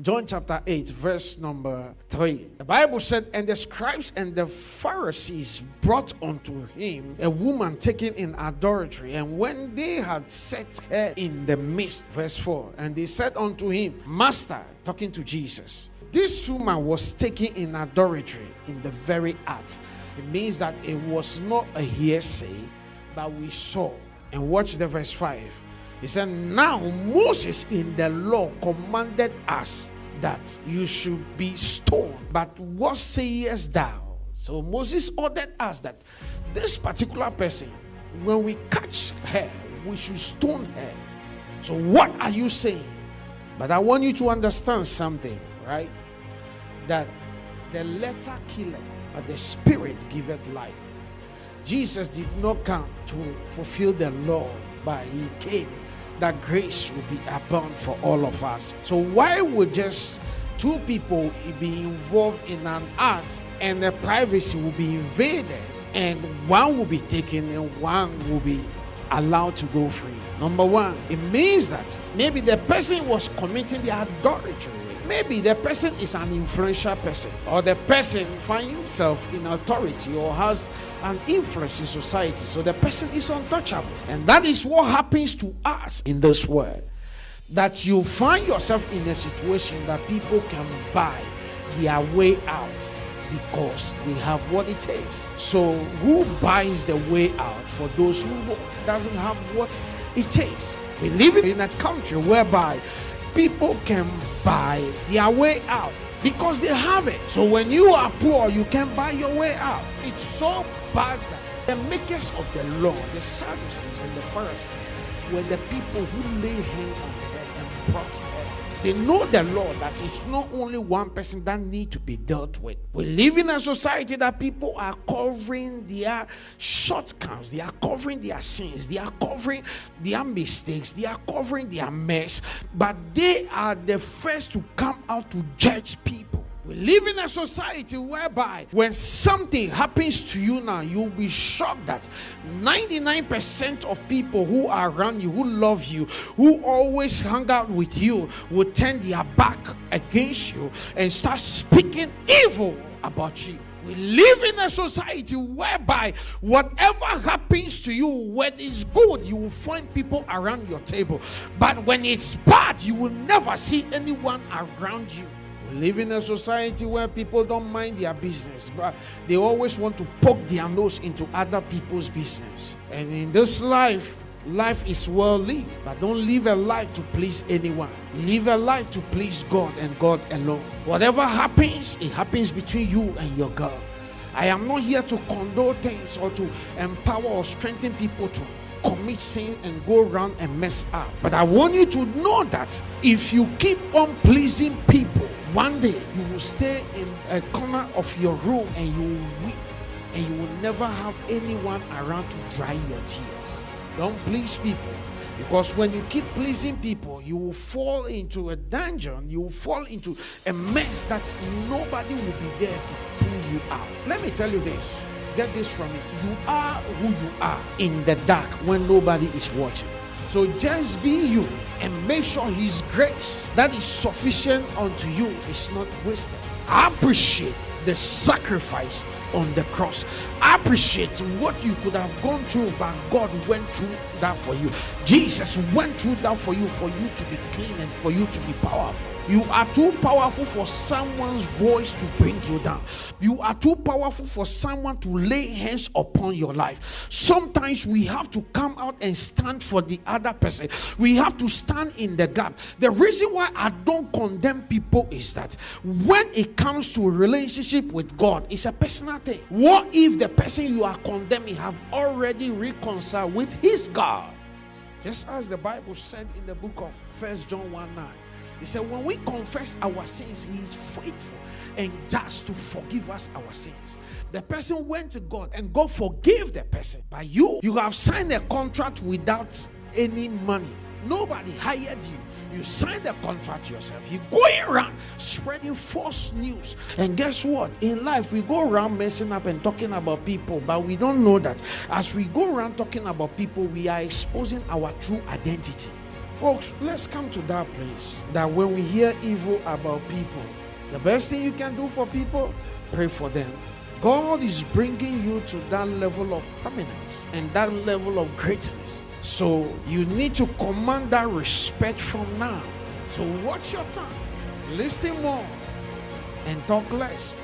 John chapter 8, verse number 3. The Bible said, and the scribes and the Pharisees brought unto him a woman taken in adultery. And when they had set her in the midst, verse 4, and they said unto him, Master, talking to Jesus, this woman was taken in adultery in the very act. It means that it was not a hearsay, but we saw. And watch the verse 5. He said, now Moses in the law commanded us that you should be stoned. But what sayest thou? So Moses ordered us that this particular person, when we catch her, we should stone her. So what are you saying? But I want you to understand something, right? That the letter killeth, but the spirit giveth life. Jesus did not come to fulfill the law, but he came that grace will be abound for all of us. So why would just two people be involved in an act and the privacy will be invaded, and one will be taken and one will be allowed to go free? Number one, it means that maybe the person was committing the adultery. Maybe the person is an influential person, or the person finds himself in authority or has an influence in society. So the person is untouchable. And that is what happens to us in this world. That you find yourself in a situation that people can buy their way out because they have what it takes. So who buys the way out for those who doesn't have what it takes? We live in a country whereby people can buy their way out because they have it. So when you are poor, you can buy your way out. It's so bad that the makers of the law, the Sadducees and the Pharisees, were the people who lay hands on her and brought her. They know the law that it's not only one person that need to be dealt with. We live in a society that people are covering their shortcomings, they are covering their sins, they are covering their mistakes, they are covering their mess, but they are the first to come out to judge people. We live in a society whereby when something happens to you now, you'll be shocked that 99% of people who are around you, who love you, who always hang out with you, will turn their back against you and start speaking evil about you. We live in a society whereby whatever happens to you, when it's good, you will find people around your table. But when it's bad, you will never see anyone around you. We live in a society where people don't mind their business, but they always want to poke their nose into other people's business. And in this life is well lived, but don't live a life to please anyone. Live a life to please God and God alone. Whatever happens, it happens between you and your God. I am not here to condone things or to empower or strengthen people to commit sin and go around and mess up. But I want you to know that if you keep on pleasing people, one day you will stay in a corner of your room and you will weep, and you will never have anyone around to dry your tears. Don't please people, because when you keep pleasing people, you will fall into a dungeon, you will fall into a mess that nobody will be there to pull you out. Let me tell you this, get this from me. You are who you are in the dark when nobody is watching. So just be you and make sure his grace that is sufficient unto you is not wasted. Appreciate the sacrifice on the cross. Appreciate what you could have gone through, but God went through that for you. Jesus went through that for you to be clean and for you to be powerful. You are too powerful for someone's voice to bring you down. You are too powerful for someone to lay hands upon your life. Sometimes we have to come out and stand for the other person. We have to stand in the gap. The reason why I don't condemn people is that when it comes to a relationship with God, it's a personal thing. What if the person you are condemning have already reconciled with his God? Just as the Bible said in the book of 1 John 1:9. He said, when we confess our sins, he is faithful and just to forgive us our sins. The person went to God and God forgave the person. But you have signed a contract without any money. Nobody hired you. You signed the contract yourself. You're going around spreading false news. And guess what? In life, we go around messing up and talking about people, but we don't know that as we go around talking about people, we are exposing our true identity. Folks, let's come to that place that when we hear evil about people, the best thing you can do for people, pray for them. God is bringing you to that level of prominence and that level of greatness. So you need to command that respect from now. So watch your tongue, listen more, and talk less.